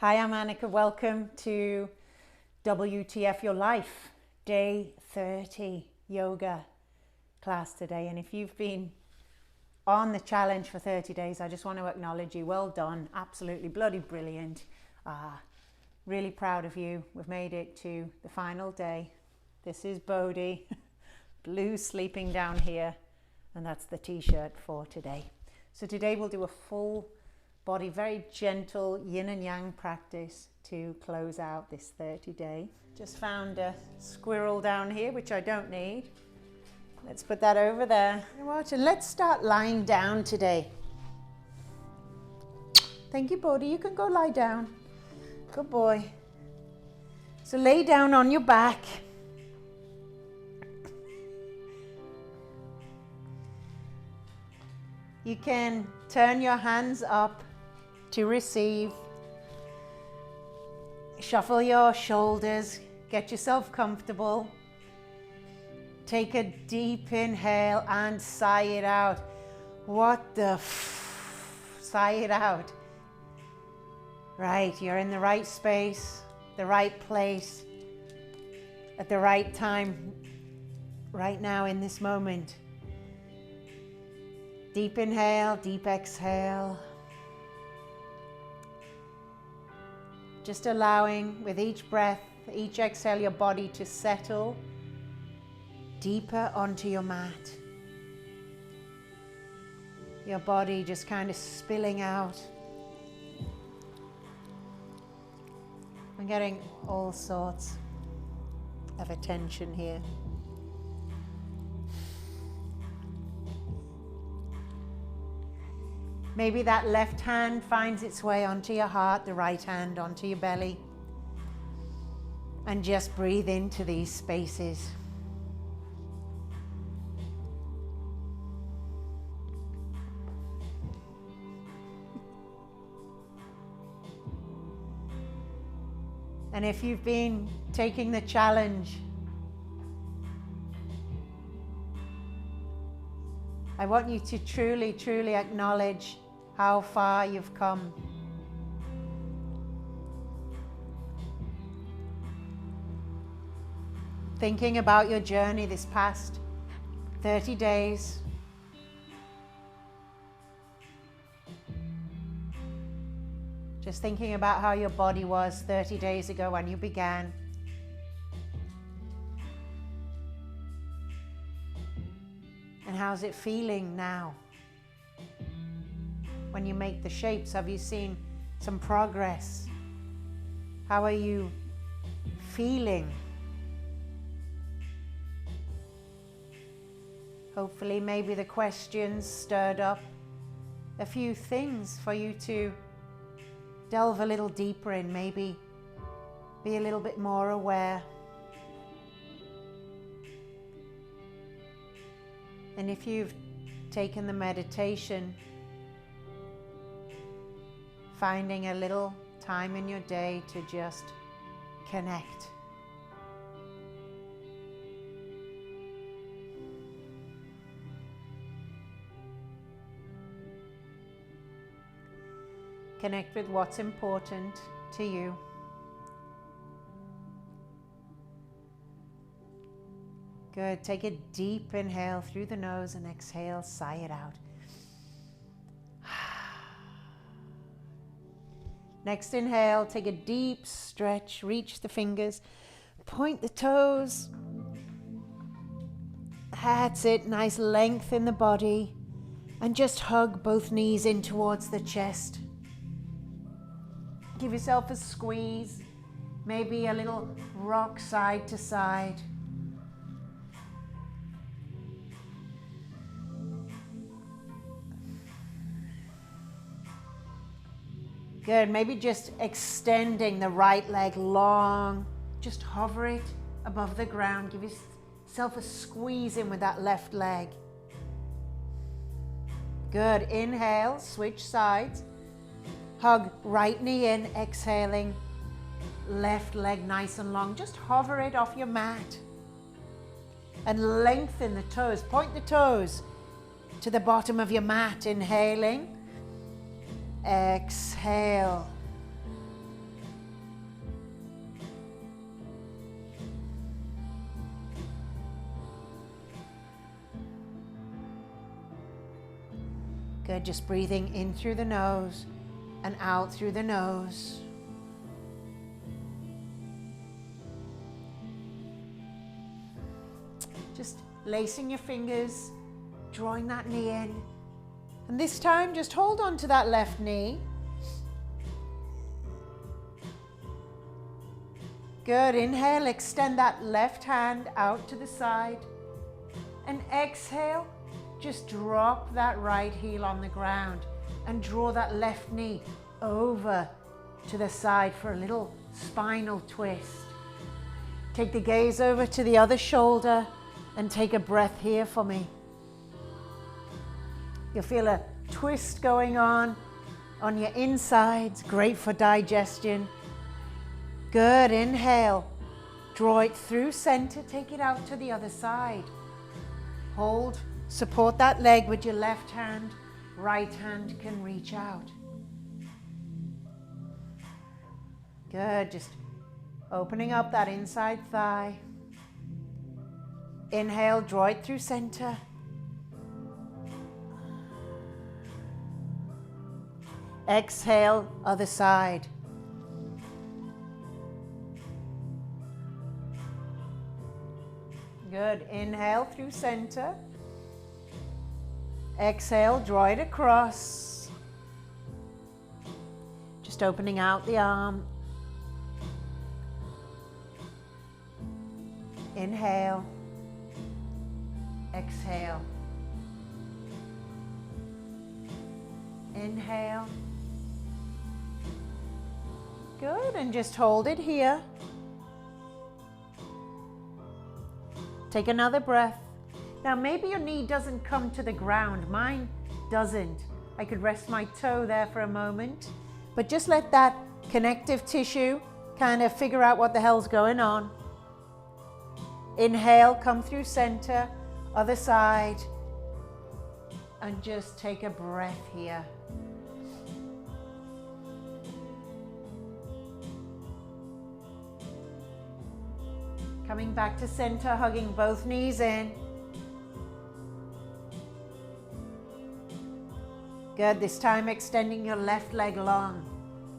Hi, I'm Annika. Welcome to WTF Your Life, day 30 yoga class today. And if you've been on the challenge for 30 days, I just want to acknowledge you. Well done. Absolutely bloody brilliant. Really proud of you. We've made it to the final day. This is Bodhi, Blue sleeping down here, and that's the t-shirt for today. So today we'll do a full body, very gentle yin and yang practice to close out this 30-day. Just found a squirrel down here, which I don't need. Let's put that over there. You know what? And let's start lying down today. Thank you, Bodhi. You can go lie down. Good boy. So lay down on your back. You can turn your hands up to receive. Shuffle your shoulders, get yourself comfortable. Take a deep inhale and sigh it out. What the sigh it out. Right, you're in the right space, the right place, at the right time, right now in this moment. Deep inhale, deep exhale. Just allowing with each breath, each exhale, your body to settle deeper onto your mat. Your body just kind of spilling out. I'm getting all sorts of attention here. Maybe that left hand finds its way onto your heart, the right hand onto your belly. And just breathe into these spaces. And if you've been taking the challenge, I want you to truly, truly acknowledge how far you've come. Thinking about your journey this past 30 days. Just thinking about how your body was 30 days ago when you began. And how's it feeling now? When you make the shapes, have you seen some progress? How are you feeling? Hopefully, maybe the questions stirred up a few things for you to delve a little deeper in, maybe be a little bit more aware. And if you've taken the meditation, finding a little time in your day to just connect. Connect with what's important to you. Good. Take a deep inhale through the nose and exhale, sigh it out. Next inhale, take a deep stretch, reach the fingers, point the toes. That's it, nice length in the body. And just hug both knees in towards the chest. Give yourself a squeeze, maybe a little rock side to side. Good, maybe just extending the right leg long. Just hover it above the ground. Give yourself a squeeze in with that left leg. Good, inhale, switch sides. Hug right knee in, exhaling. Left leg nice and long. Just hover it off your mat. And lengthen the toes. Point the toes to the bottom of your mat, inhaling. Exhale. Good, just breathing in through the nose and out through the nose. Just lacing your fingers, drawing that knee in. And this time, just hold on to that left knee. Good, inhale, extend that left hand out to the side. And exhale, just drop that right heel on the ground and draw that left knee over to the side for a little spinal twist. Take the gaze over to the other shoulder and take a breath here for me. You'll feel a twist going on your insides, great for digestion. Good, inhale, draw it through center, take it out to the other side. Hold, support that leg with your left hand, right hand can reach out. Good, just opening up that inside thigh. Inhale, draw it through center. Exhale, other side. Good. Inhale through center. Exhale, draw it across. Just opening out the arm. Inhale. Exhale. Inhale. Good, and just hold it here. Take another breath. Now maybe your knee doesn't come to the ground. Mine doesn't. I could rest my toe there for a moment, but just let that connective tissue kind of figure out what the hell's going on. Inhale, come through center, other side, and just take a breath here. Coming back to center, hugging both knees in. Good, this time extending your left leg long.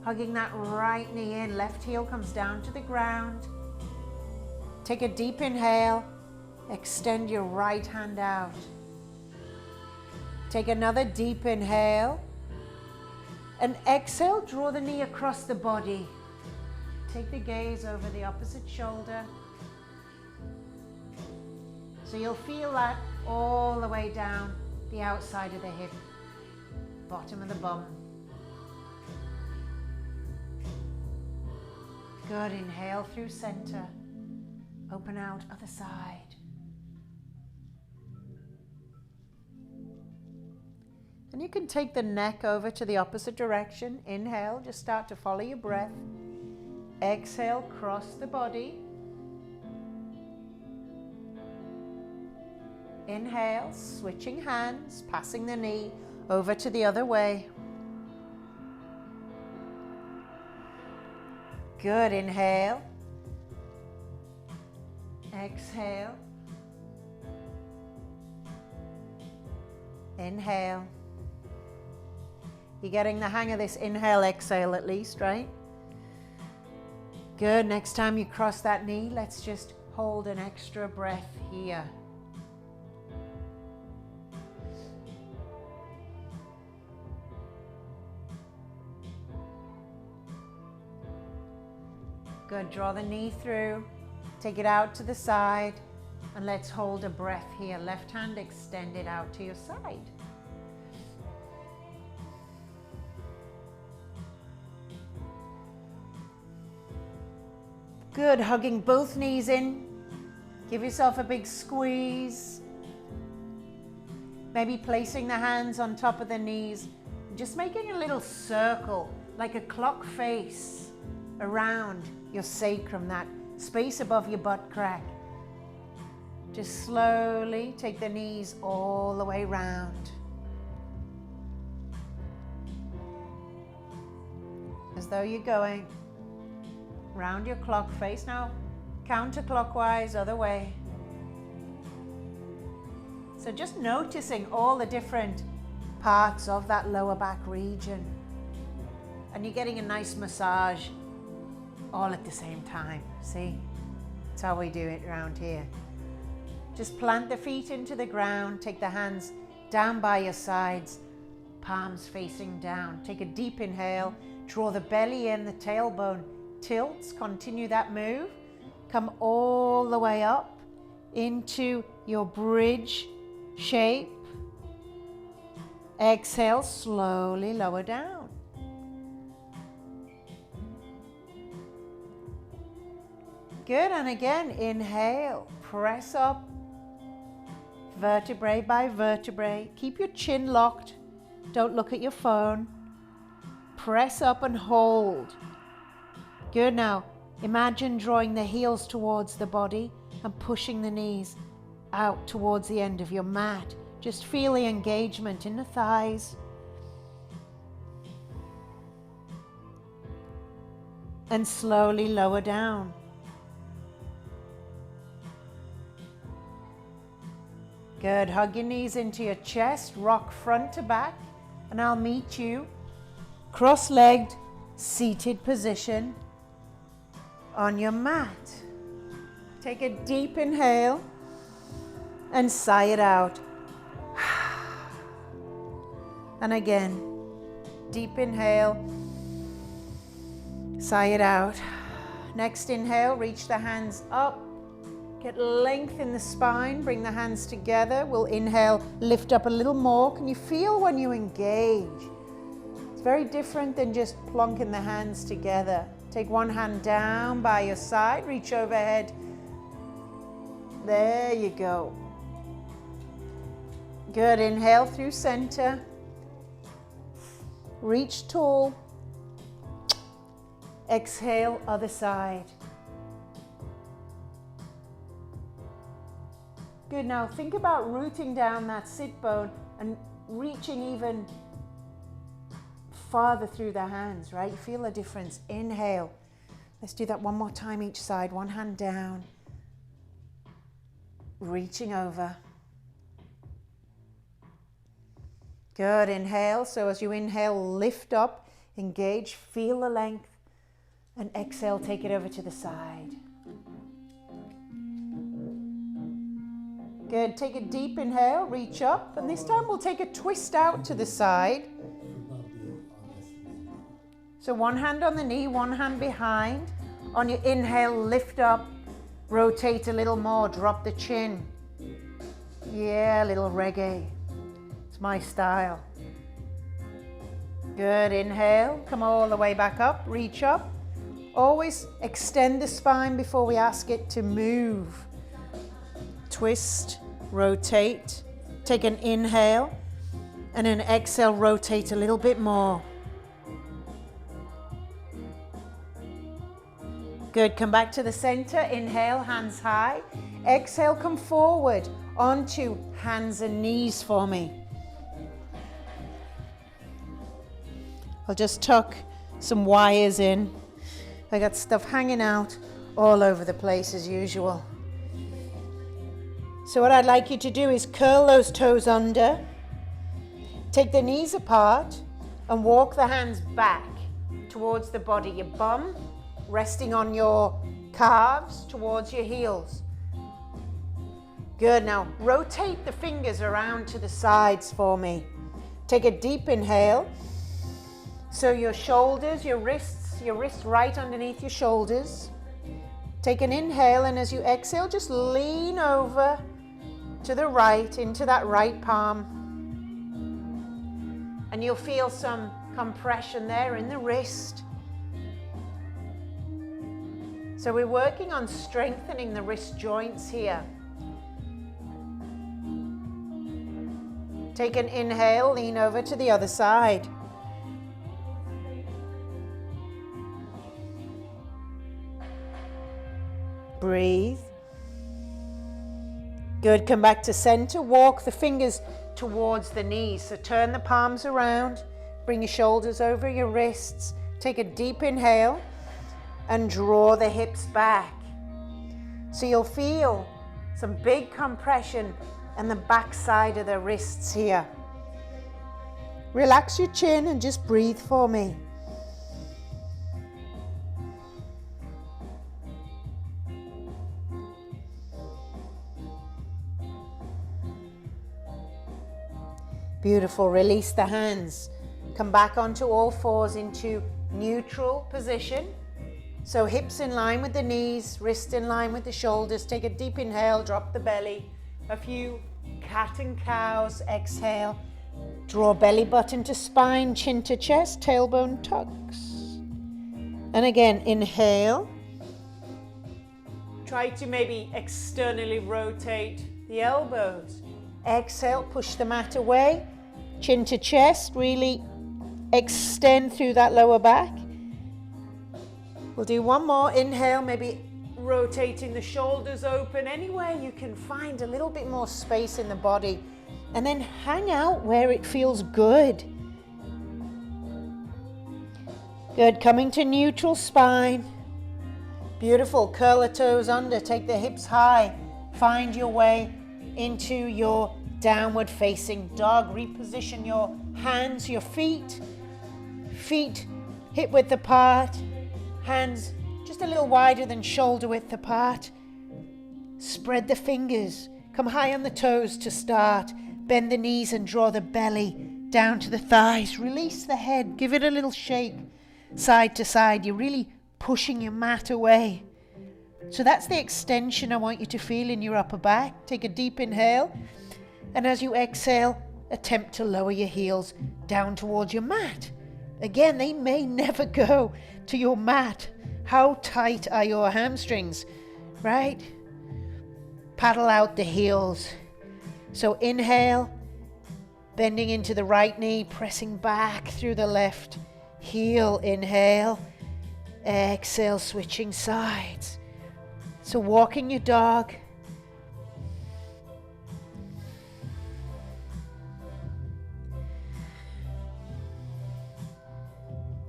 Hugging that right knee in, left heel comes down to the ground. Take a deep inhale, extend your right hand out. Take another deep inhale. And exhale, draw the knee across the body. Take the gaze over the opposite shoulder. So you'll feel that all the way down the outside of the hip, bottom of the bum. Good, inhale through center, open out other side. And you can take the neck over to the opposite direction. Inhale, just start to follow your breath. Exhale, cross the body. Inhale, switching hands, passing the knee over to the other way. Good, inhale. Exhale. Inhale. You're getting the hang of this inhale, exhale at least, right? Good, next time you cross that knee, let's just hold an extra breath here. Good, draw the knee through, take it out to the side, and let's hold a breath here. Left hand extended out to your side. Good, hugging both knees in. Give yourself a big squeeze. Maybe placing the hands on top of the knees. Just making a little circle, like a clock face, around your sacrum, that space above your butt crack. Just slowly take the knees all the way round. As though you're going round your clock face. Now counterclockwise, other way. So just noticing all the different parts of that lower back region. And you're getting a nice massage all at the same time. See? That's how we do it around here. Just plant the feet into the ground. Take the hands down by your sides, palms facing down. Take a deep inhale. Draw the belly in, the tailbone tilts. Continue that move. Come all the way up into your bridge shape. Exhale, slowly lower down. Good, and again, inhale, press up, vertebrae by vertebrae. Keep your chin locked, don't look at your phone. Press up and hold. Good, now imagine drawing the heels towards the body and pushing the knees out towards the end of your mat. Just feel the engagement in the thighs. And slowly lower down. Good, hug your knees into your chest, rock front to back, and I'll meet you cross-legged, seated position on your mat. Take a deep inhale and sigh it out. And again, deep inhale, sigh it out. Next inhale, reach the hands up. Get length in the spine, bring the hands together. We'll inhale, lift up a little more. Can you feel when you engage? It's very different than just plonking the hands together. Take one hand down by your side, reach overhead. There you go. Good, inhale through center. Reach tall. Exhale, other side. Good, now think about rooting down that sit bone and reaching even farther through the hands, right? Feel the difference. Inhale. Let's do that one more time each side. One hand down. Reaching over. Good, inhale. So as you inhale, lift up, engage, feel the length, and exhale, take it over to the side. Good, take a deep inhale, reach up, and this time we'll take a twist out to the side. So one hand on the knee, one hand behind. On your inhale, lift up, rotate a little more, drop the chin. Yeah, a little reggae. It's my style. Good, inhale, come all the way back up, reach up. Always extend the spine before we ask it to move. Twist, rotate, take an inhale, and an exhale, rotate a little bit more. Good, come back to the center, inhale, hands high. Exhale, come forward onto hands and knees for me. I'll just tuck some wires in. I got stuff hanging out all over the place as usual. So what I'd like you to do is curl those toes under, take the knees apart, and walk the hands back towards the body. Your bum resting on your calves towards your heels. Good, now rotate the fingers around to the sides for me. Take a deep inhale. So your shoulders, your wrists right underneath your shoulders. Take an inhale, and as you exhale, just lean over to the right, into that right palm. And you'll feel some compression there in the wrist. So we're working on strengthening the wrist joints here. Take an inhale, lean over to the other side. Breathe. Good, come back to center. Walk the fingers towards the knees. So turn the palms around. Bring your shoulders over your wrists. Take a deep inhale and draw the hips back. So you'll feel some big compression in the back side of the wrists here. Relax your chin and just breathe for me. Beautiful. Release the hands. Come back onto all fours into neutral position. So hips in line with the knees, wrist in line with the shoulders. Take a deep inhale, drop the belly. A few cat and cows. Exhale. Draw belly button to spine, chin to chest, tailbone tucks. And again, inhale. Try to maybe externally rotate the elbows. Exhale, push the mat away. Chin to chest, really extend through that lower back. We'll do one more. Inhale, maybe rotating the shoulders open. Anywhere you can find a little bit more space in the body. And then hang out where it feels good. Good, coming to neutral spine. Beautiful, curl the toes under, take the hips high. Find your way into your downward facing dog. Reposition your hands, your feet. Feet hip width apart. Hands just a little wider than shoulder width apart. Spread the fingers. Come high on the toes to start. Bend the knees and draw the belly down to the thighs. Release the head. Give it a little shake side to side. You're really pushing your mat away. So that's the extension I want you to feel in your upper back. Take a deep inhale. And as you exhale, attempt to lower your heels down towards your mat. Again, they may never go to your mat. How tight are your hamstrings, right? Paddle out the heels. So inhale, bending into the right knee, pressing back through the left heel. Inhale, exhale, switching sides. So walking your dog.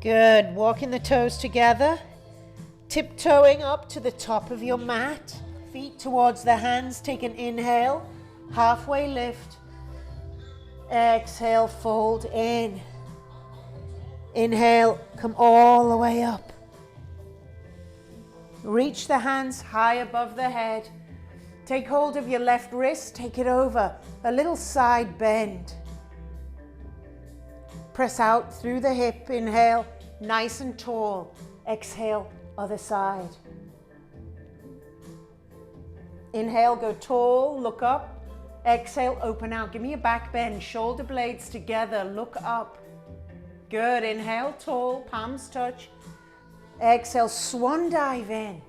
Good, walking the toes together, tiptoeing up to the top of your mat, feet towards the hands. Take an inhale. Halfway lift. Exhale, fold in. Inhale, come all the way up. Reach the hands high above the head. Take hold of your left wrist, take it over. A little side bend. Press out through the hip. Inhale, nice and tall. Exhale, other side. Inhale, go tall, look up. Exhale, open out. Give me a back bend. Shoulder blades together. Look up. Good. Inhale, tall. Palms touch. Exhale, swan dive in.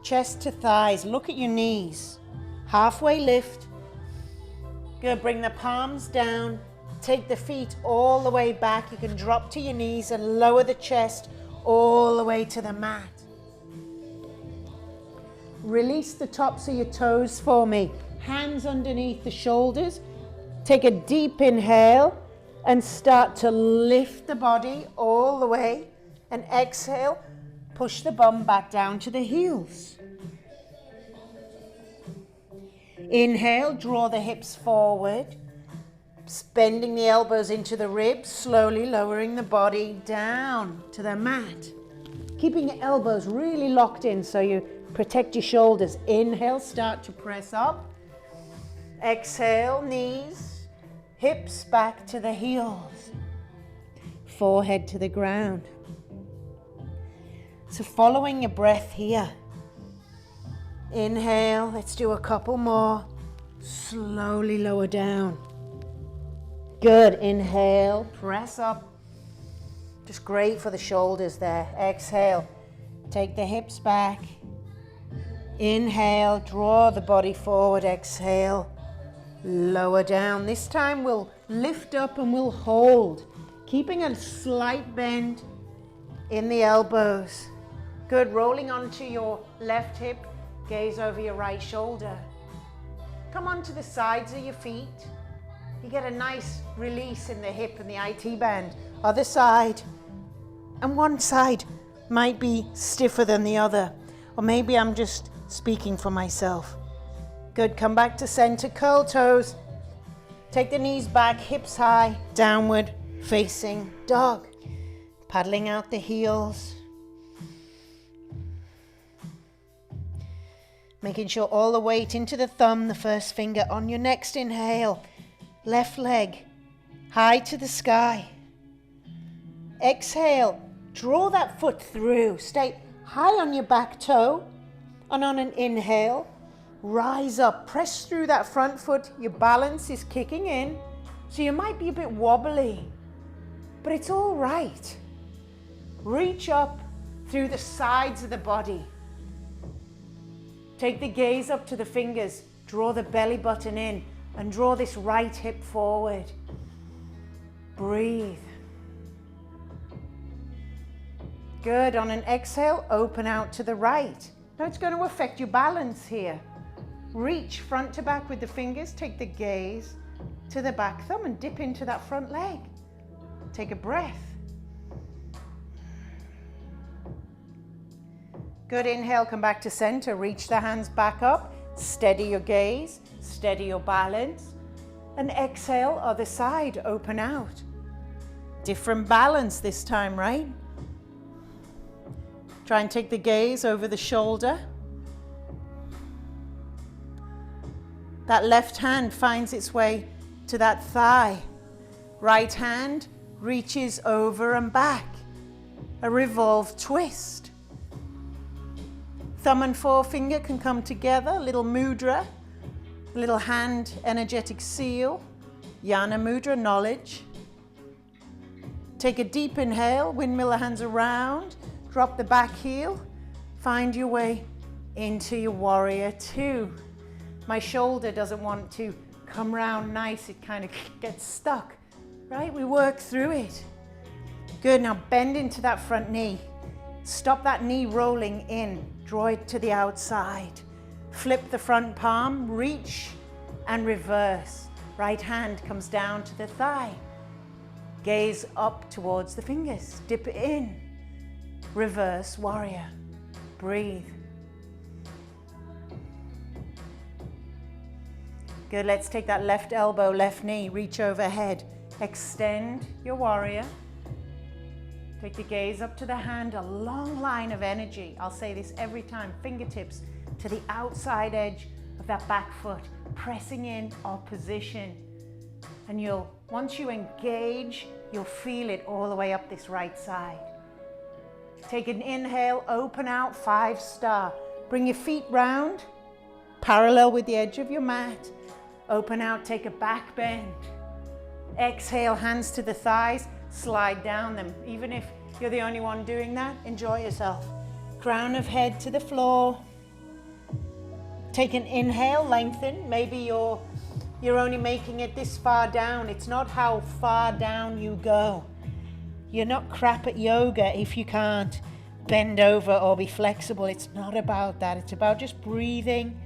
Chest to thighs. Look at your knees. Halfway lift. Good. Bring the palms down. Take the feet all the way back. You can drop to your knees and lower the chest all the way to the mat. Release the tops of your toes for me. Hands underneath the shoulders. Take a deep inhale and start to lift the body all the way. And exhale, push the bum back down to the heels. Inhale, draw the hips forward. Bending the elbows into the ribs, slowly lowering the body down to the mat. Keeping your elbows really locked in so you protect your shoulders. Inhale, start to press up. Exhale, knees, hips back to the heels. Forehead to the ground. So following your breath here. Inhale, let's do a couple more. Slowly lower down. Good, inhale, press up. Just great for the shoulders there. Exhale, take the hips back. Inhale, draw the body forward. Exhale, lower down. This time we'll lift up and we'll hold, keeping a slight bend in the elbows. Good, rolling onto your left hip, gaze over your right shoulder. Come onto the sides of your feet. You get a nice release in the hip and the IT band. Other side. And one side might be stiffer than the other. Or maybe I'm just speaking for myself. Good, come back to center, curl toes. Take the knees back, hips high, downward facing dog. Paddling out the heels. Making sure all the weight into the thumb, the first finger. On your next inhale, left leg high to the sky. Exhale, draw that foot through. Stay high on your back toe. And on an inhale, rise up. Press through that front foot. Your balance is kicking in. So you might be a bit wobbly, but it's all right. Reach up through the sides of the body. Take the gaze up to the fingers. Draw the belly button in and draw this right hip forward. Breathe. Good. On an exhale, open out to the right. Now it's going to affect your balance here. Reach front to back with the fingers. Take the gaze to the back thumb and dip into that front leg. Take a breath. Good. Inhale, come back to center. Reach the hands back up. Steady your gaze. Steady your balance. And exhale, other side. Open out. Different balance this time, right? Try and take the gaze over the shoulder. That left hand finds its way to that thigh. Right hand reaches over and back. A revolved twist. Thumb and forefinger can come together, a little mudra, a little hand energetic seal, Yana mudra, knowledge. Take a deep inhale, windmill the hands around, drop the back heel, find your way into your warrior two. My shoulder doesn't want to come round nice, it kind of gets stuck, right? We work through it. Good, now bend into that front knee. Stop that knee rolling in, draw it to the outside. Flip the front palm, reach and reverse. Right hand comes down to the thigh. Gaze up towards the fingers, dip in. Reverse warrior. Breathe. Good, let's take that left elbow, left knee, reach overhead. Extend your warrior. Take the gaze up to the hand, a long line of energy. I'll say this every time, fingertips to the outside edge of that back foot, pressing in opposition. And once you engage, you'll feel it all the way up this right side. Take an inhale, open out, 5-star. Bring your feet round, parallel with the edge of your mat. Open out, take a back bend. Exhale, hands to the thighs, slide down them. Even if you're the only one doing that, enjoy yourself. Crown of head to the floor. Take an inhale, lengthen. Maybe you're only making it this far down. It's not how far down you go. You're not crap at yoga if you can't bend over or be flexible. It's not about that. It's about just breathing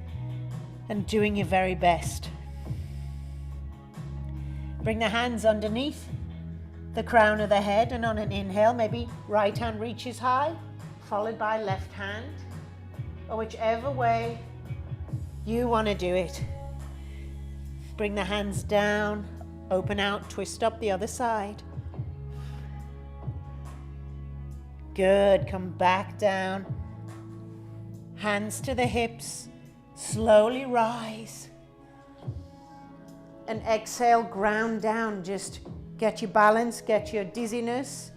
and doing your very best. Bring the hands underneath the crown of the head, and on an inhale, maybe right hand reaches high, followed by left hand, or whichever way you want to do it. Bring the hands down, open out, twist up the other side. Good, come back down. Hands to the hips, slowly rise. And exhale, ground down, just get your balance, get your dizziness.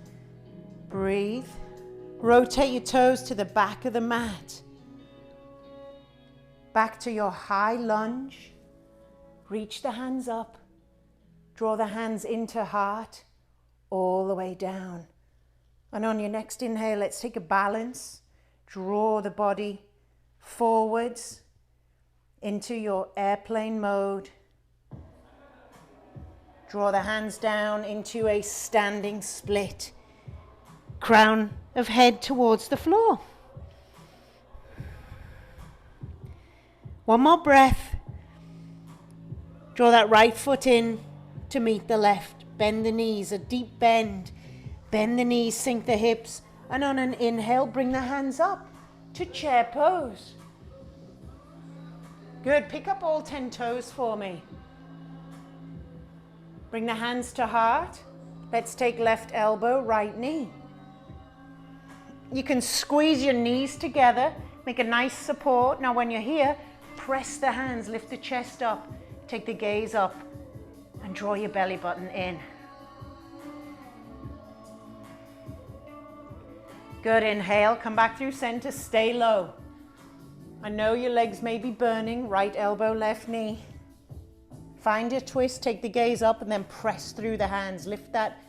Breathe. Rotate your toes to the back of the mat. Back to your high lunge. Reach the hands up. Draw the hands into heart, all the way down. And on your next inhale, let's take a balance. Draw the body forwards into your airplane mode. Draw the hands down into a standing split. Crown of head towards the floor. One more breath. Draw that right foot in to meet the left. Bend the knees, a deep bend. Bend the knees, sink the hips. And on an inhale, bring the hands up to chair pose. Good, pick up all 10 toes for me. Bring the hands to heart. Let's take left elbow, right knee. You can squeeze your knees together, make a nice support. Now when you're here, press the hands, lift the chest up, take the gaze up and draw your belly button in. Good, inhale, come back through center, stay low. I know your legs may be burning, right elbow, left knee. Find your twist, take the gaze up and then press through the hands. Lift that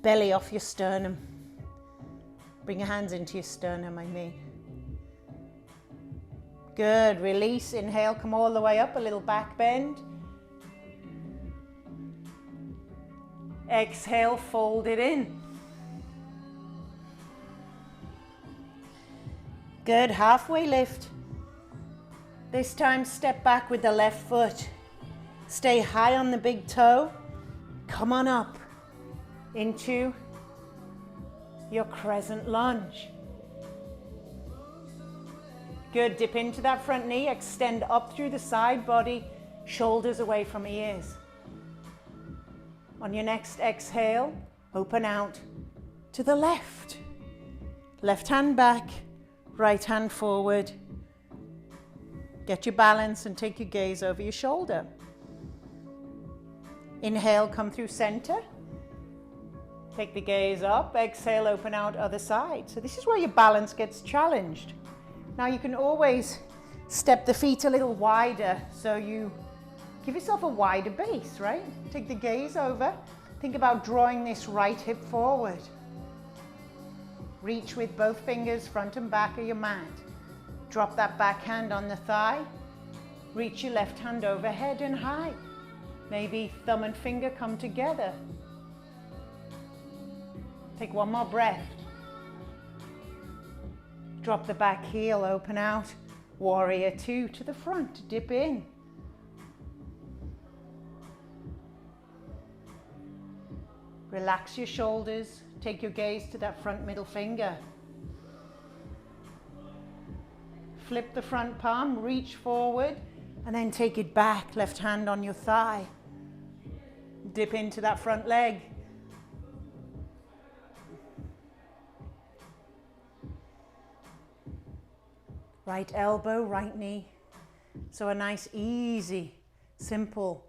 belly off your sternum. Bring your hands into your sternum, I mean. Good, release, inhale, come all the way up, a little back bend. Exhale, fold it in. Good, halfway lift. This time step back with the left foot. Stay high on the big toe. Come on up into your crescent lunge. Good, dip into that front knee, extend up through the side body, shoulders away from ears. On your next exhale, open out to the left. Left hand back, right hand forward. Get your balance and take your gaze over your shoulder. Inhale, come through center. Take the gaze up, exhale, open out other side. So this is where your balance gets challenged. Now you can always step the feet a little wider, so you give yourself a wider base, right? Take the gaze over. Think about drawing this right hip forward. Reach with both fingers, front and back of your mat. Drop that back hand on the thigh. Reach your left hand overhead and high. Maybe thumb and finger come together. Take one more breath. Drop the back heel, open out. Warrior two to the front, dip in. Relax your shoulders. Take your gaze to that front middle finger. Flip the front palm, reach forward, and then take it back. Left hand on your thigh. Dip into that front leg. Right elbow, right knee. So a nice, easy, simple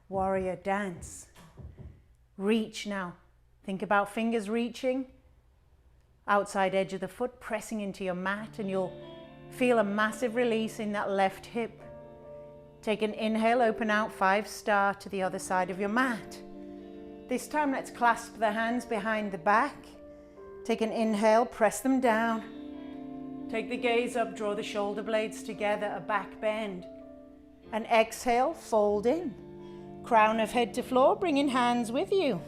warrior dance. Reach now. Think about fingers reaching. Outside edge of the foot, pressing into your mat, and you'll feel a massive release in that left hip. Take an inhale, open out, 5-star to the other side of your mat. This time let's clasp the hands behind the back. Take an inhale, press them down. Take the gaze up, draw the shoulder blades together, a back bend. And exhale, fold in. Crown of head to floor, bringing hands with you.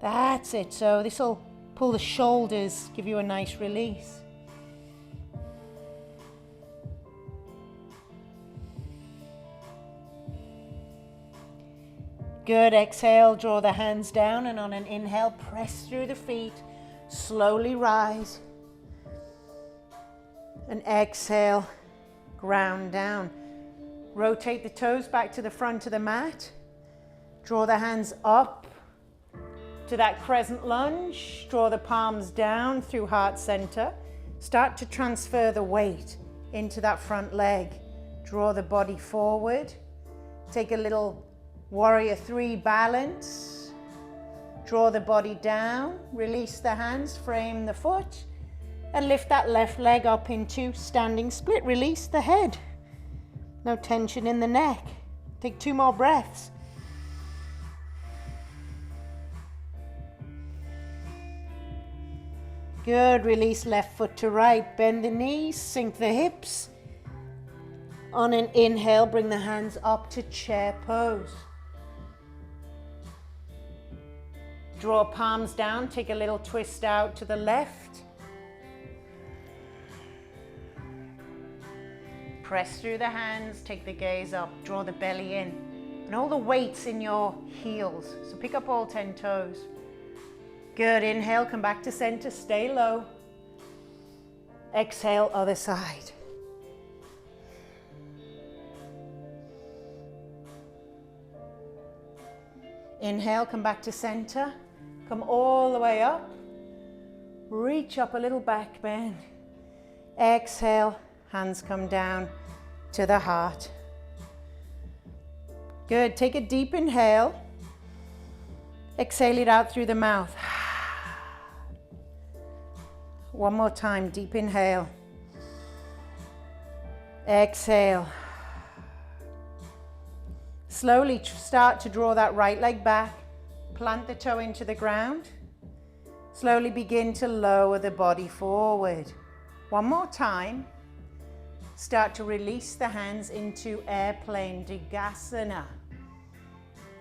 That's it. So this will pull the shoulders, give you a nice release. Good, exhale, draw the hands down, and on an inhale, press through the feet, slowly rise. And exhale, ground down. Rotate the toes back to the front of the mat. Draw the hands up to that crescent lunge. Draw the palms down through heart center. Start to transfer the weight into that front leg. Draw the body forward. Take a little warrior 3 balance. Draw the body down. Release the hands, frame the foot. And lift that left leg up into standing split. Release the head. No tension in the neck. Take 2 more breaths. Good. Release left foot to right. Bend the knees, sink the hips. On an inhale, bring the hands up to chair pose. Draw palms down. Take a little twist out to the left. Press through the hands, take the gaze up, draw the belly in. And all the weight's in your heels. So pick up all 10 toes. Good, inhale, come back to center, stay low. Exhale, other side. Inhale, come back to center. Come all the way up. Reach up a little back bend. Exhale, hands come down to the heart. Good, take a deep inhale. Exhale it out through the mouth. One more time, deep inhale. Exhale. Slowly start to draw that right leg back. Plant the toe into the ground. Slowly begin to lower the body forward. One more time. Start to release the hands into airplane, Digasana.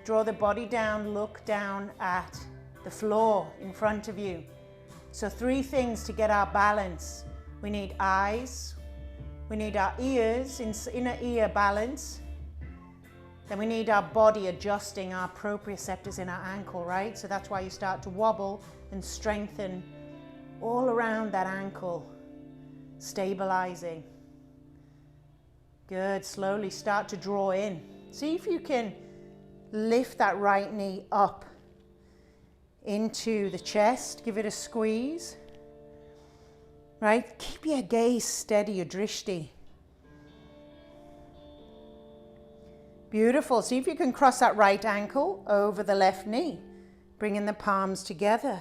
Draw the body down, look down at the floor in front of you. So 3 things to get our balance. We need eyes, we need our ears, inner ear balance. Then we need our body adjusting our proprioceptors in our ankle, right? So that's why you start to wobble and strengthen all around that ankle, stabilizing. Good, slowly start to draw in. See if you can lift that right knee up into the chest, give it a squeeze, right? Keep your gaze steady, your drishti. Beautiful. See if you can cross that right ankle over the left knee, bringing the palms together,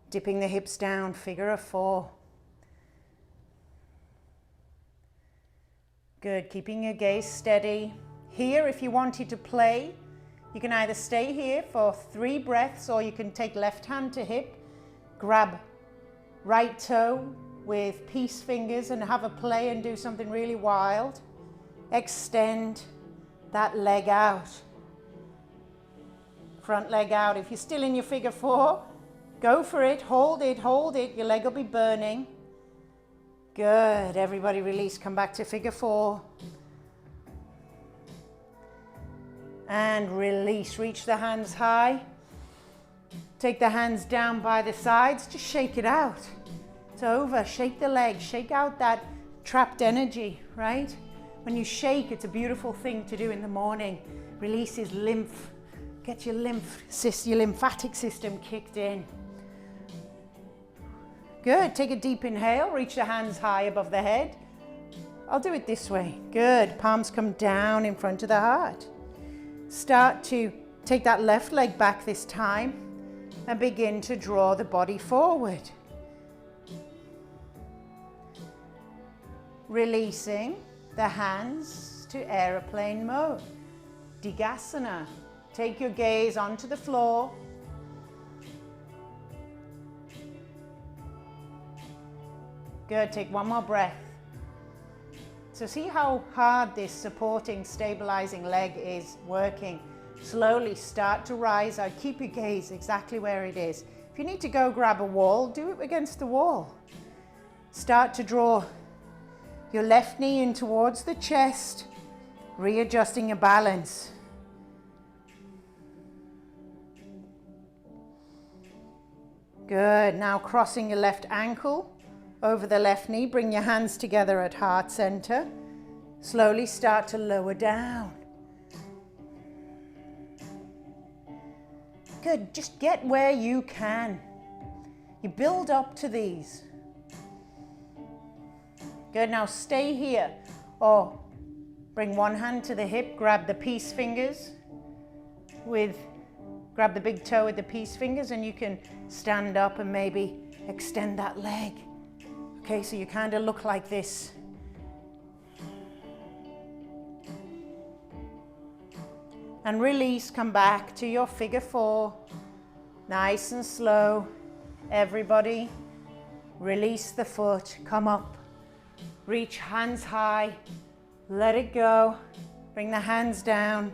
dipping the hips down, figure of 4. Good, keeping your gaze steady. Here, if you wanted to play, you can either stay here for 3 breaths or you can take left hand to hip, grab right toe with peace fingers and have a play and do something really wild. Extend that leg out. Front leg out. If you're still in your figure 4, go for it. Hold it, hold it. Your leg will be burning. Good. Everybody release. Come back to figure 4. And release. Reach the hands high. Take the hands down by the sides. Just shake it out. It's over. Shake the legs. Shake out that trapped energy, right? When you shake, it's a beautiful thing to do in the morning. Releases lymph. Get your lymphatic system kicked in. Good. Take a deep inhale. Reach the hands high above the head. I'll do it this way. Good. Palms come down in front of the heart. Start to take that left leg back this time and begin to draw the body forward. Releasing the hands to aeroplane mode. Digasana. Take your gaze onto the floor. Good, take one more breath. So see how hard this supporting, stabilizing leg is working. Slowly start to rise out. Keep your gaze exactly where it is. If you need to go grab a wall, do it against the wall. Start to draw your left knee in towards the chest, readjusting your balance. Good, now crossing your left ankle over the left knee, bring your hands together at heart center. Slowly start to lower down. Good, just get where you can. You build up to these. Good, now stay here. Or bring one hand to the hip, grab the peace fingers grab the big toe with the peace fingers, and you can stand up and maybe extend that leg. Okay, so you kind of look like this. And release, come back to your figure 4. Nice and slow. Everybody, release the foot, come up. Reach hands high, let it go. Bring the hands down,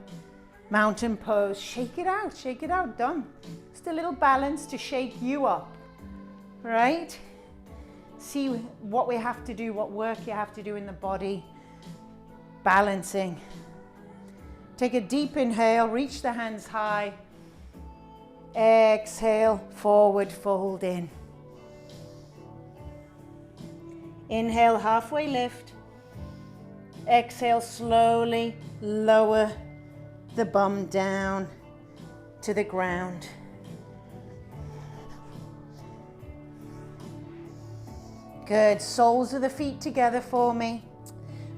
mountain pose. Shake it out, done. Just a little balance to shake you up, right? See what we have to do, what work you have to do in the body. Balancing. Take a deep inhale, reach the hands high. Exhale, forward fold in. Inhale, halfway lift. Exhale, slowly lower the bum down. to the ground. Good, soles of the feet together for me.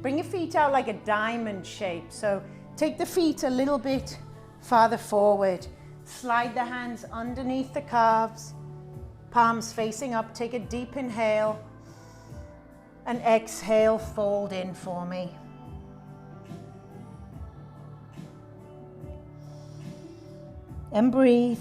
Bring your feet out like a diamond shape. So take the feet a little bit farther forward. Slide the hands underneath the calves. Palms facing up. Take a deep inhale. And exhale, fold in for me. And breathe.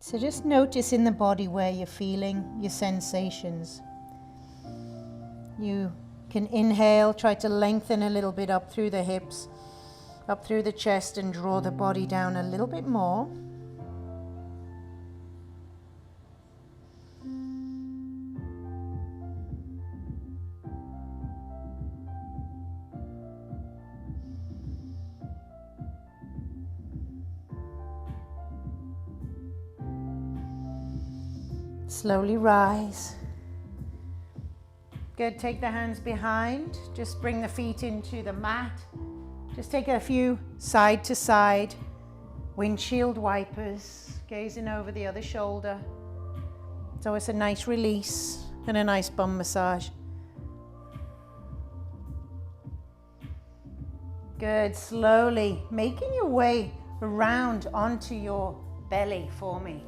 So just notice in the body where you're feeling your sensations. You can inhale, try to lengthen a little bit up through the hips, up through the chest, and draw the body down a little bit more. Slowly rise. Good, take the hands behind. Just bring the feet into the mat. Just take a few side to side windshield wipers, gazing over the other shoulder. So it's a nice release and a nice bum massage. Good, slowly making your way around onto your belly for me.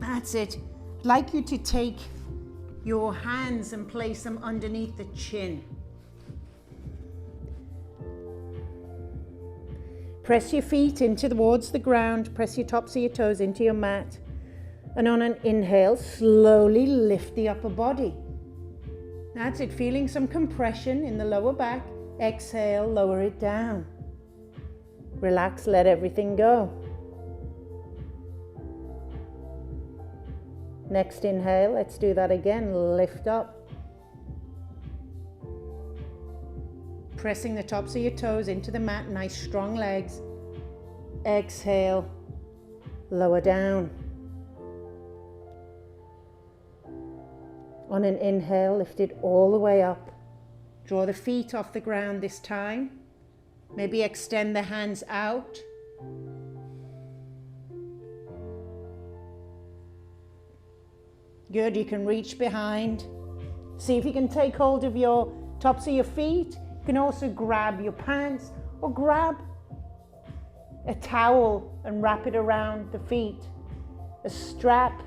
That's it. I'd like you to take your hands and place them underneath the chin. Press your feet into towards the ground. Press your tops of your toes into your mat. And on an inhale, slowly lift the upper body. That's it. Feeling some compression in the lower back. Exhale, lower it down. Relax, let everything go. Next inhale, let's do that again. Lift up. Pressing the tops of your toes into the mat, nice strong legs. Exhale, lower down. On an inhale, lift it all the way up. Draw the feet off the ground this time. Maybe extend the hands out. Good, you can reach behind. See if you can take hold of your tops of your feet. You can also grab your pants or grab a towel and wrap it around the feet. A strap.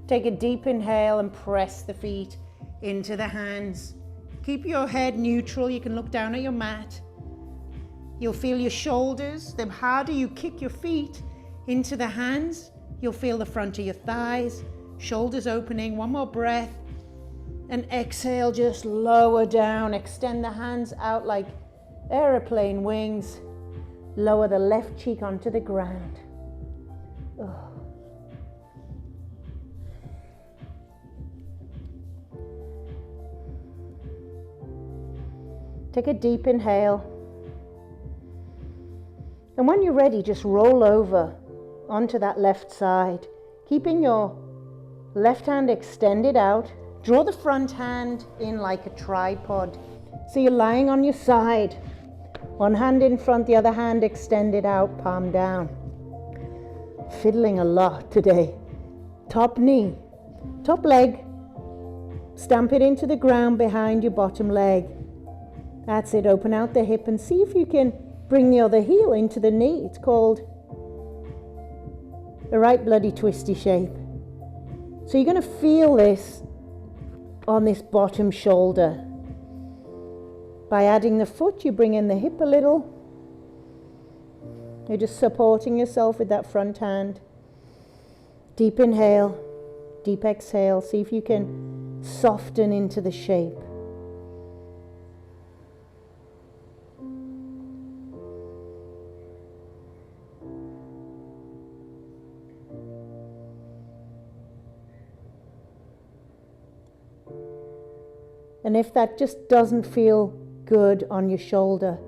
Take a deep inhale and press the feet into the hands. Keep your head neutral. You can look down at your mat. You'll feel your shoulders. The harder you kick your feet into the hands, you'll feel the front of your thighs. Shoulders opening, one more breath, and exhale, just lower down. Extend the hands out like aeroplane wings. Lower the left cheek onto the ground. Oh. Take a deep inhale. And when you're ready, just roll over onto that left side, keeping your left hand extended out. Draw the front hand in like a tripod. So you're lying on your side. One hand in front, the other hand extended out, palm down. Fiddling a lot today. Top knee, top leg. Stamp it into the ground behind your bottom leg. That's it. Open out the hip and see if you can bring the other heel into the knee. It's called a right bloody twisty shape. So you're going to feel this on this bottom shoulder. By adding the foot, you bring in the hip a little. You're just supporting yourself with that front hand. Deep inhale. Deep exhale. See if you can soften into the shape. And if that just doesn't feel good on your shoulder,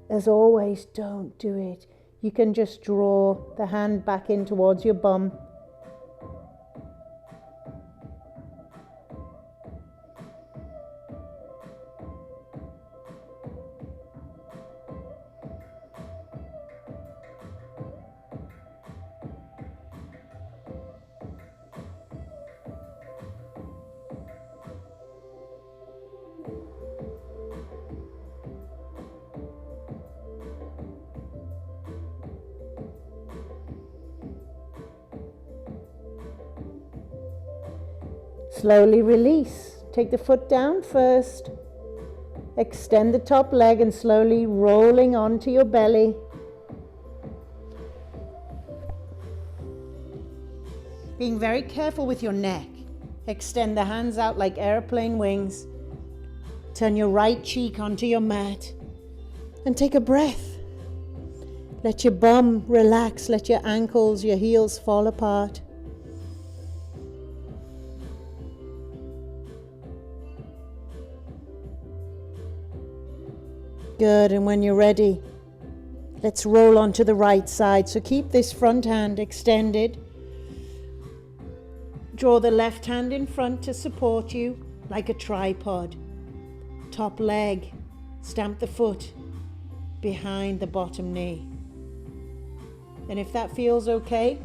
as always, don't do it. You can just draw the hand back in towards your bum. Slowly release. Take the foot down first. Extend the top leg and slowly rolling onto your belly. Being very careful with your neck. Extend the hands out like airplane wings. Turn your right cheek onto your mat and take a breath. Let your bum relax. Let your ankles, your heels fall apart. Good, and when you're ready, let's roll onto the right side. So keep this front hand extended. Draw the left hand in front to support you like a tripod. Top leg, stamp the foot behind the bottom knee. And if that feels okay,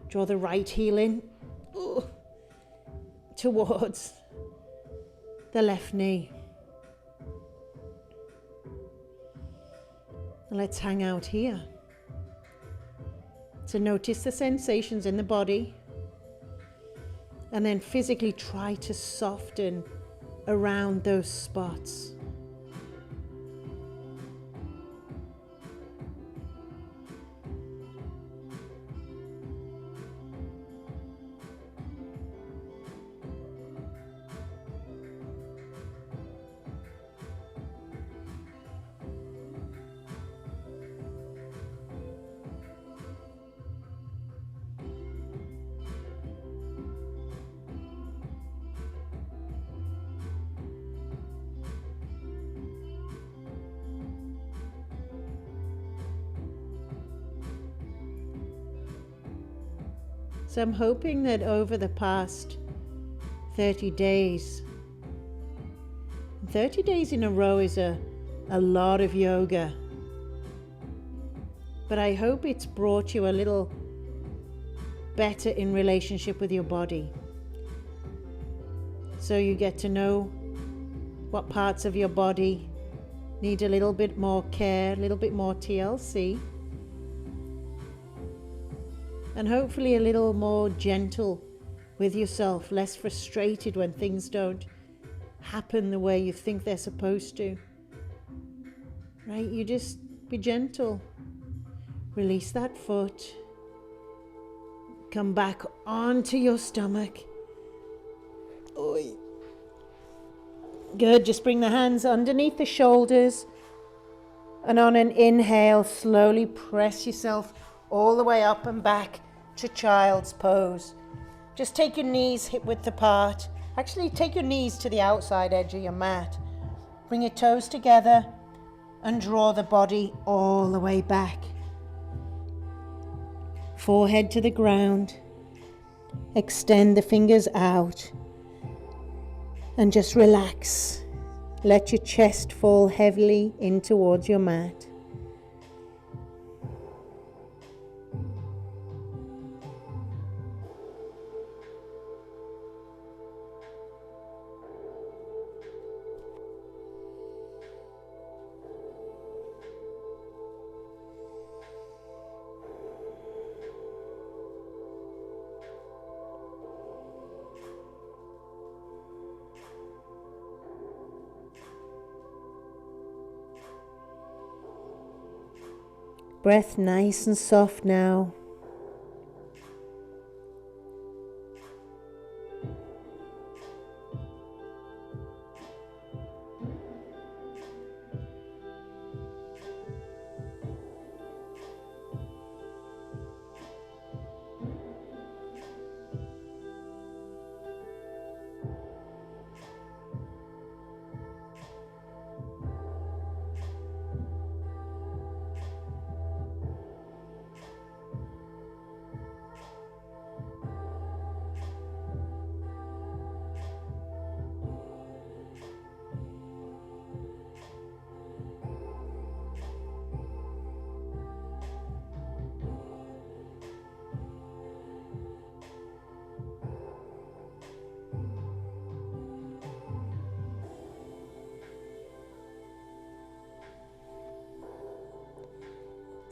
draw the right heel in towards the left knee. Let's hang out here. So notice the sensations in the body and then physically try to soften around those spots. So I'm hoping that over the past 30 days, 30 days in a row is a lot of yoga, but I hope it's brought you a little better in relationship with your body. So you get to know what parts of your body need a little bit more care, a little bit more TLC. And hopefully a little more gentle with yourself, less frustrated when things don't happen the way you think they're supposed to. Right? You just be gentle. Release that foot. Come back onto your stomach. Oy. Good. Just bring the hands underneath the shoulders. And on an inhale, slowly press yourself all the way up and back to child's pose. Just take your knees hip width apart. Actually, take your knees to the outside edge of your mat. Bring your toes together and draw the body all the way back. Forehead to the ground. Extend the fingers out and just relax. Let your chest fall heavily in towards your mat. Breath nice and soft now.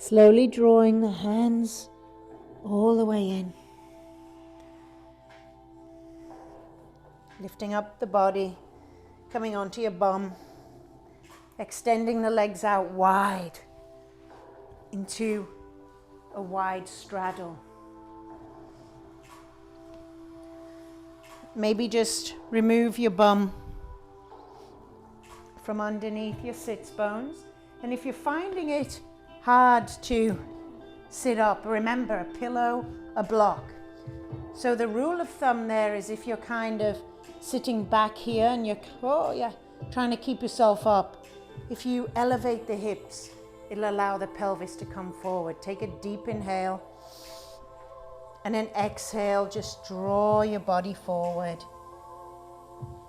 Slowly drawing the hands all the way in. Lifting up the body, coming onto your bum, extending the legs out wide into a wide straddle. Maybe just remove your bum from underneath your sits bones. And if you're finding it hard to sit up, remember a pillow, a block. So the rule of thumb there is if you're kind of sitting back here and you're trying to keep yourself up, if you elevate the hips, it'll allow the pelvis to come forward. Take a deep inhale and then exhale, just draw your body forward.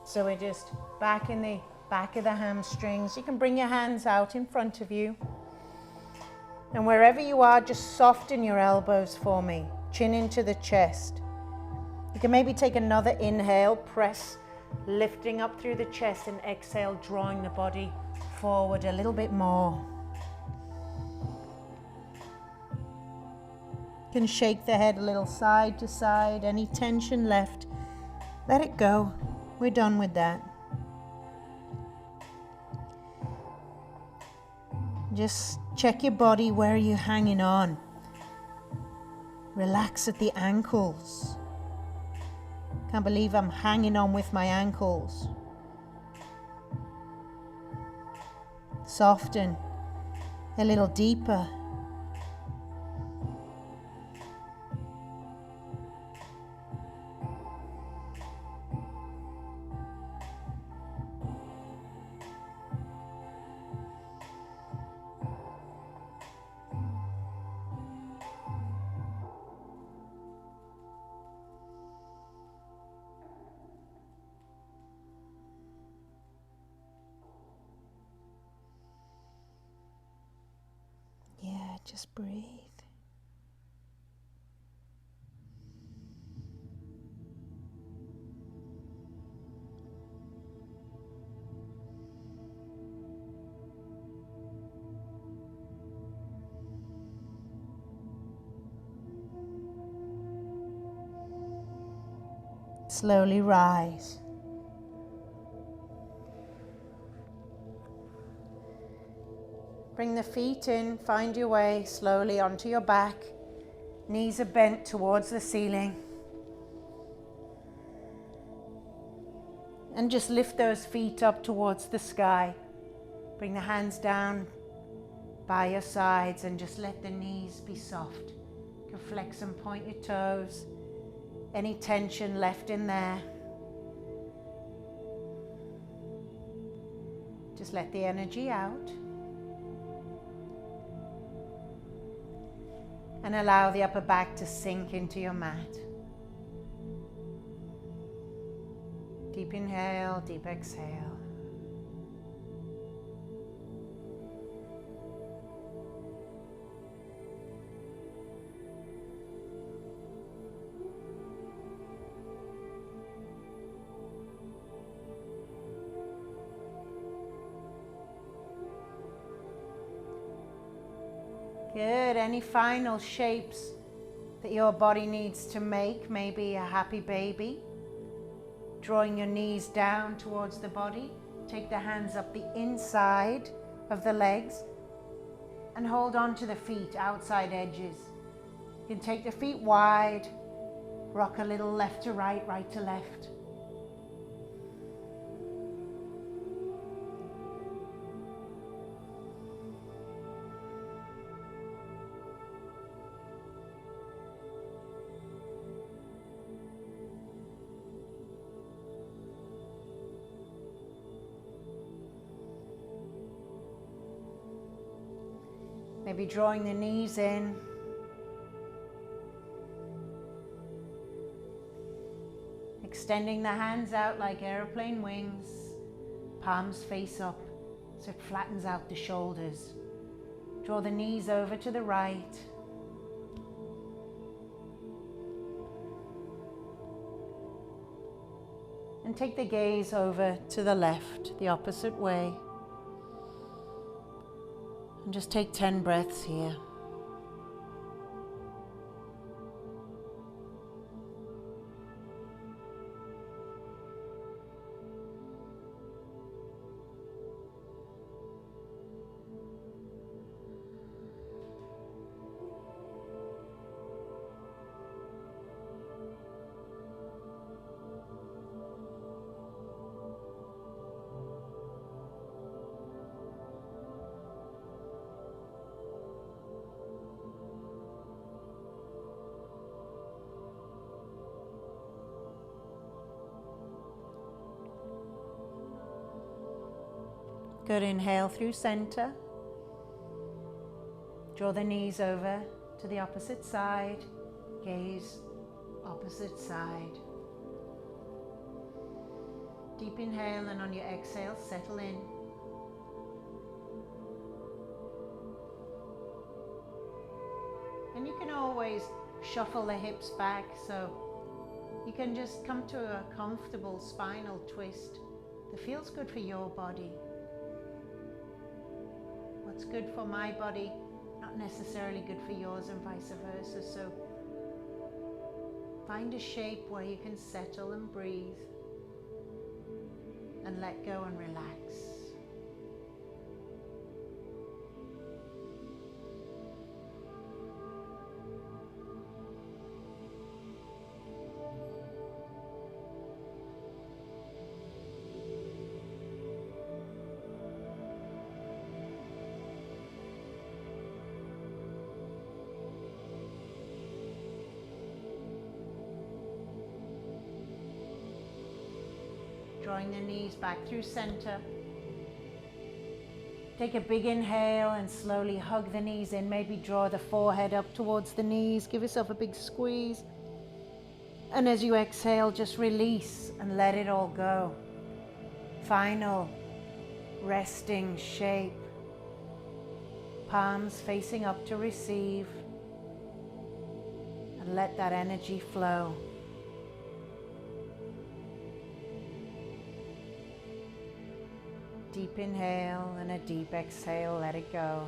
So we're just back in the back of the hamstrings. You can bring your hands out in front of you. And wherever you are, just soften your elbows for me. Chin into the chest. You can maybe take another inhale, press, lifting up through the chest, and exhale, drawing the body forward a little bit more. You can shake the head a little side to side. Any tension left, let it go. We're done with that. Just check your body. Where are you hanging on? Relax at the ankles. Can't believe I'm hanging on with my ankles. Soften a little deeper. Just breathe. Slowly rise. Bring the feet in, find your way slowly onto your back. Knees are bent towards the ceiling. And just lift those feet up towards the sky. Bring the hands down by your sides and just let the knees be soft. You can flex and point your toes. Any tension left in there, just let the energy out. And allow the upper back to sink into your mat. Deep inhale, deep exhale. Good. Any final shapes that your body needs to make? Maybe a happy baby. Drawing your knees down towards the body. Take the hands up the inside of the legs and hold on to the feet, outside edges. You can take the feet wide, rock a little left to right, right to left. Maybe drawing the knees in. Extending the hands out like airplane wings. Palms face up so it flattens out the shoulders. Draw the knees over to the right. And take the gaze over to the left, the opposite way. And just take 10 breaths here. Good, inhale through center. Draw the knees over to the opposite side. Gaze opposite side. Deep inhale, and on your exhale, settle in. And you can always shuffle the hips back, so you can just come to a comfortable spinal twist that feels good for your body. What's good for my body, not necessarily good for yours, and vice versa. So find a shape where you can settle and breathe and let go and relax. Drawing the knees back through center. Take a big inhale and slowly hug the knees in. Maybe draw the forehead up towards the knees. Give yourself a big squeeze. And as you exhale, just release and let it all go. Final resting shape. Palms facing up to receive. And let that energy flow. Deep inhale and a deep exhale, let it go.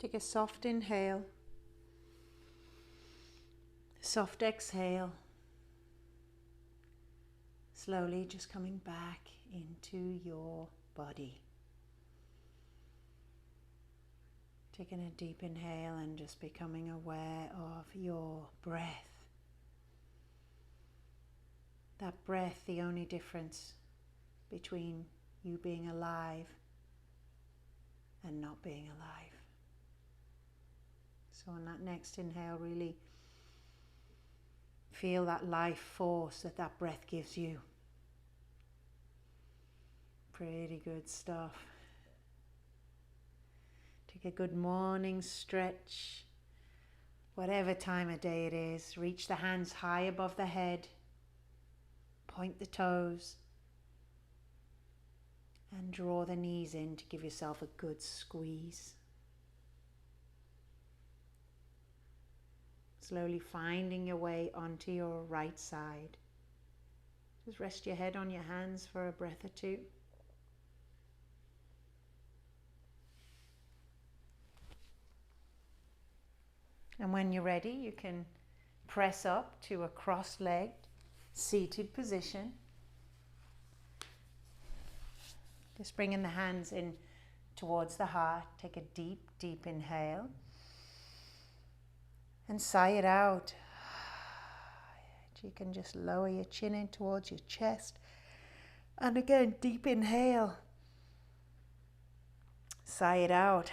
Take a soft inhale, soft exhale. Slowly just coming back into your body. Taking a deep inhale and just becoming aware of your breath. That breath, the only difference between you being alive and not being alive. So on that next inhale, really feel that life force that that breath gives you. Pretty good stuff. Take a good morning stretch. Whatever time of day it is, reach the hands high above the head. Point the toes. And draw the knees in to give yourself a good squeeze. Slowly finding your way onto your right side. Just rest your head on your hands for a breath or two. And when you're ready, you can press up to a cross-legged, seated position. Just bringing the hands in towards the heart. Take a deep, deep inhale. And sigh it out. You can just lower your chin in towards your chest. And again, deep inhale. Sigh it out.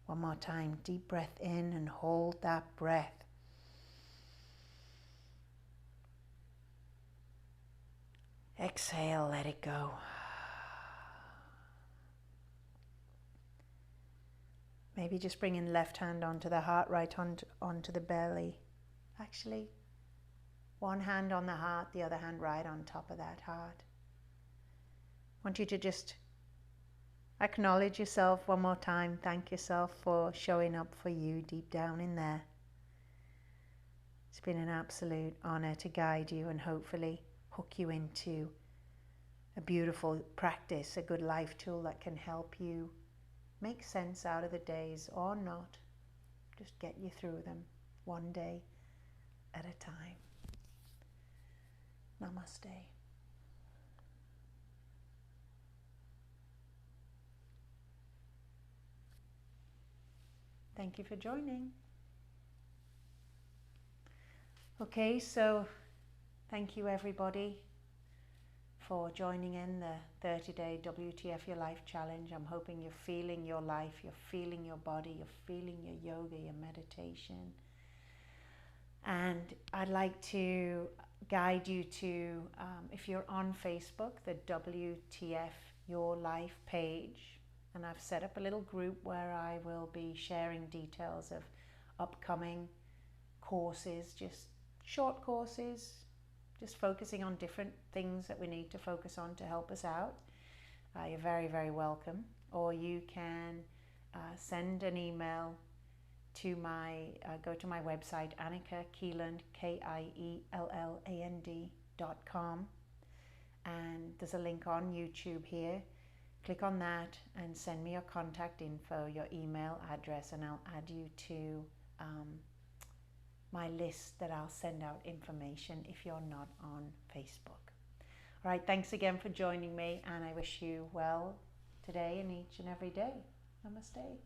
One more time, deep breath in and hold that breath. Exhale, let it go. Maybe just bringing left hand onto the heart, right onto the belly. Actually, one hand on the heart, the other hand right on top of that heart. I want you to just acknowledge yourself one more time. Thank yourself for showing up for you deep down in there. It's been an absolute honor to guide you and hopefully hook you into a beautiful practice, a good life tool that can help you make sense out of the days or not. Just get you through them one day at a time. Namaste. Thank you for joining. Okay, so thank you everybody for joining in the 30-day WTF Your Life Challenge. I'm hoping you're feeling your life, you're feeling your body, you're feeling your yoga, your meditation. And I'd like to guide you to, if you're on Facebook, the WTF Your Life page. And I've set up a little group where I will be sharing details of upcoming courses, just short courses, just focusing on different things that we need to focus on to help us out. You're very, very welcome. Or you can send an email to go to my website, Annika Keeland, KIELLAND.com. And there's a link on YouTube here. Click on that and send me your contact info, your email address, and I'll add you to my list that I'll send out information if you're not on Facebook. All right, thanks again for joining me, and I wish you well today and each and every day. Namaste.